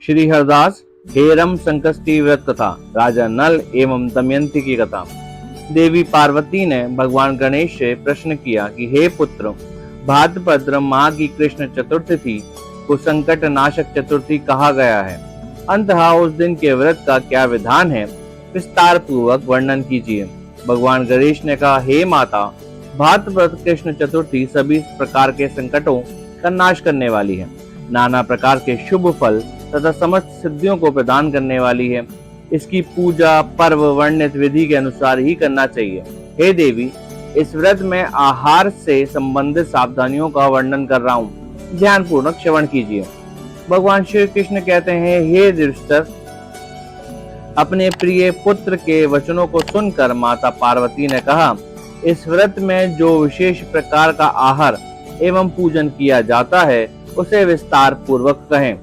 Shri Hardas harem Sankashti व्रत कथा, राजा नल एवं दमयंती की कथा। देवी पार्वती ने भगवान गणेश से प्रश्न किया कि हे पुत्र, भाद्रपद माह की कृष्ण चतुर्थी को संकट नाशक चतुर्थी कहा गया है। अंततः उस दिन के व्रत का क्या विधान है, विस्तार पूर्वक वर्णन कीजिए। भगवान गणेश ने कहा, हे माता, भाद्रपद कृष्ण चतुर्थी सभी प्रकार के संकटों का नाश करने वाली है, नाना प्रकार के शुभ फल तथा समस्त सिद्धियों को प्रदान करने वाली है। इसकी पूजा पर्व वर्णित विधि के अनुसार ही करना चाहिए। हे देवी, इस व्रत में आहार से संबंधित सावधानियों का वर्णन कर रहा हूँ, ध्यान पूर्वक श्रवण कीजिए। भगवान श्री कृष्ण कहते हैं, हे युधिष्ठिर, अपने प्रिय पुत्र के वचनों को सुनकर माता पार्वती ने कहा, इस व्रत में जो विशेष प्रकार का आहार एवं पूजन किया जाता है उसे विस्तार पूर्वक कहें।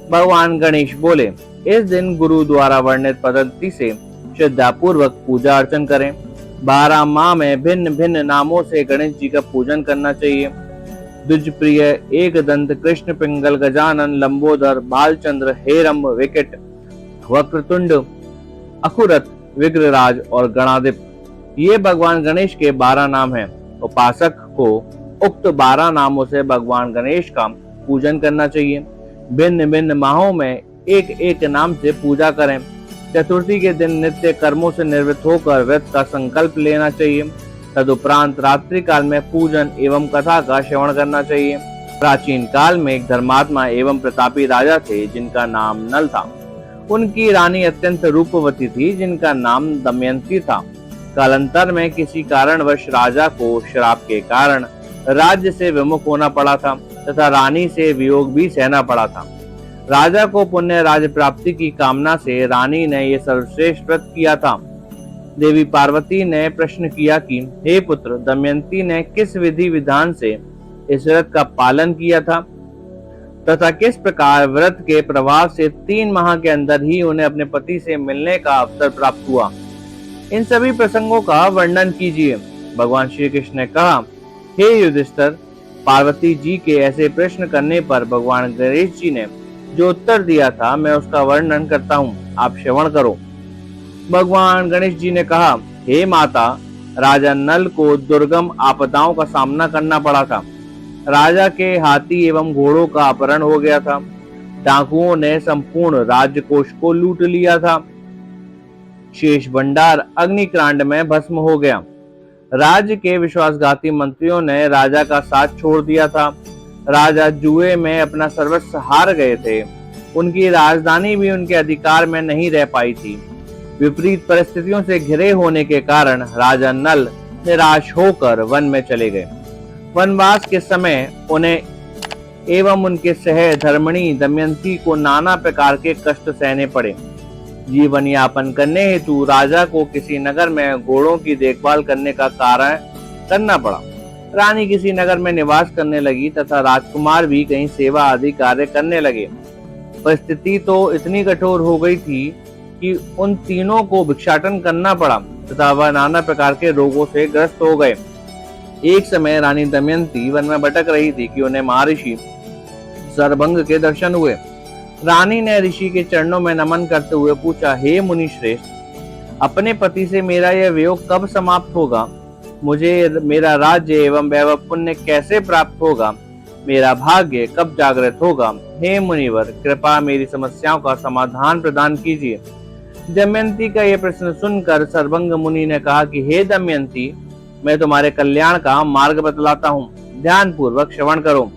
भगवान गणेश बोले, इस दिन गुरु द्वारा वर्णित पद्धति से श्रद्धा पूर्वक पूजा अर्चन करें। 12 माह में भिन्न भिन्न नामों से गणेश जी का पूजन करना चाहिए। द्विजप्रिय, एक दंत, कृष्ण पिंगल, गजानन, लंबोदर, बालचंद्र, हेरम्ब, विकट, वक्रतुंड, अखुरथ, विग्रराज और गणाधिप, ये भगवान गणेश के 12 नाम हैं। उपासक को उक्त 12 नामों से भगवान गणेश का पूजन करना चाहिए। भिन्न भिन्न माहों में एक एक नाम से पूजा करें। चतुर्थी के दिन नित्य कर्मों से निवृत्त होकर व्रत का संकल्प लेना चाहिए। तदुपरांत रात्रि काल में पूजन एवं कथा का श्रवण करना चाहिए। प्राचीन काल में एक धर्मात्मा एवं प्रतापी राजा थे जिनका नाम नल था। उनकी रानी अत्यंत रूपवती थी जिनका नाम दमयंती था। कालांतर में किसी कारणवश राजा को श्राप के कारण राज्य से विमुख होना पड़ा था तथा रानी से वियोग भी सहना पड़ा था। राजा को पुण्य राज्य प्राप्ति की कामना से रानी ने यह सर्वश्रेष्ठ व्रत किया था। देवी पार्वती ने प्रश्न किया कि हे पुत्र, दमयंती ने किस विधि विधान से इस व्रत का पालन किया था तथा किस प्रकार व्रत के प्रभाव से 3 माह के अंदर ही उन्हें अपने पति से मिलने का अवसर प्राप्त हुआ। इन सभी प्रसंगों का वर्णन कीजिए। भगवान श्री कृष्ण ने कहा, हे युधिष्ठिर, पार्वती जी के ऐसे प्रश्न करने पर भगवान गणेश जी ने जो उत्तर दिया था मैं उसका वर्णन करता हूँ, आप श्रवण करो। भगवान गणेश जी ने कहा, हे माता, राजा नल को दुर्गम आपदाओं का सामना करना पड़ा था। राजा के हाथी एवं घोड़ों का अपहरण हो गया था। डाकुओं ने संपूर्ण राजकोष को लूट लिया था। शेष भंडार अग्निकांड में भस्म हो गया। राज्य के विश्वासघाती मंत्रियों ने राजा का साथ छोड़ दिया था। राजा जुए में अपना सर्वस्व हार गए थे। उनकी राजधानी भी उनके अधिकार में नहीं रह पाई थी। विपरीत परिस्थितियों से घिरे होने के कारण राजा नल निराश होकर वन में चले गए। वनवास के समय उन्हें एवं उनके सहधर्मिणी दमयंती को नाना प्रकार के कष्ट सहने पड़े। जीवन यापन करने हेतु राजा को किसी नगर में घोड़ों की देखभाल करने का कार्य करना पड़ा। रानी किसी नगर में निवास करने लगी तथा राजकुमार भी कहीं सेवा आदि कार्य करने लगे। परिस्थिति तो इतनी कठोर हो गई थी कि उन तीनों को भिक्षाटन करना पड़ा तथा वह नाना प्रकार के रोगों से ग्रस्त हो गए। एक समय रानी दमयंती वन में भटक रही थी कि उन्हें महर्षि सरभंग के दर्शन हुए। रानी ने ऋषि के चरणों में नमन करते हुए पूछा, हे मुनि श्रेष्ठ, अपने पति से मेरा यह वियोग कब समाप्त होगा? मुझे मेरा राज्य एवं वैभव पुण्य कैसे प्राप्त होगा? मेरा भाग्य कब जागृत होगा? हे मुनिवर, कृपा मेरी समस्याओं का समाधान प्रदान कीजिए। दमयंती का यह प्रश्न सुनकर सरभंग मुनि ने कहा कि हे दमयंती, मैं तुम्हारे कल्याण का मार्ग बतलाता हूँ, ध्यान पूर्वक श्रवण करो।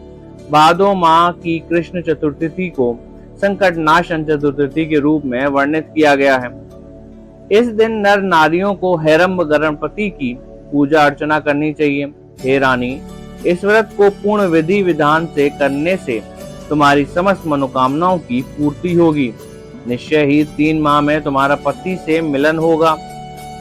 भादो माह की कृष्ण चतुर्थी को संकट नाशन चतुर्थी के रूप में वर्णित किया गया है। इस दिन नर नारियों को हेरम्ब गणपति की पूजा अर्चना करनी चाहिए। हे रानी, इस व्रत को पूर्ण विधि विधान से करने से तुम्हारी समस्त मनोकामनाओं की पूर्ति होगी। निश्चय ही 3 माह में तुम्हारा पति से मिलन होगा।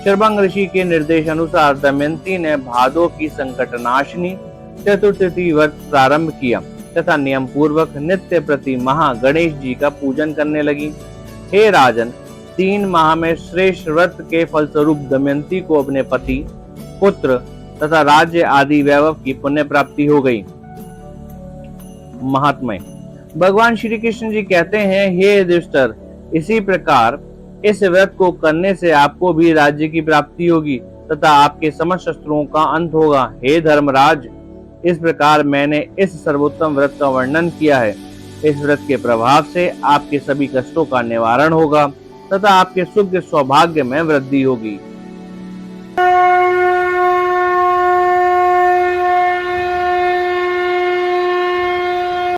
सरभंग ऋषि के निर्देश अनुसार दमयंती ने भादो की संकट नाशिनी चतुर्थी व्रत प्रारंभ किया तथा नियम पूर्वक नित्य प्रति माह गणेश जी का पूजन करने लगी। हे राजन, 3 माह में श्रेष्ठ व्रत के फलस्वरूप दमयंती को अपने पति, पुत्र तथा राज्य आदि वैभव की पुण्य प्राप्ति हो गई। महात्म्य। भगवान श्री कृष्ण जी कहते हैं, हे युधिष्ठिर, इसी प्रकार इस व्रत को करने से आपको भी राज्य की प्राप्ति होगी तथा आपके समस्त शत्रुओं का अंत होगा। हे धर्मराज, इस प्रकार मैंने इस सर्वोत्तम व्रत का वर्णन किया है। इस व्रत के प्रभाव से आपके सभी कष्टों का निवारण होगा तथा आपके सुख के सौभाग्य में वृद्धि होगी।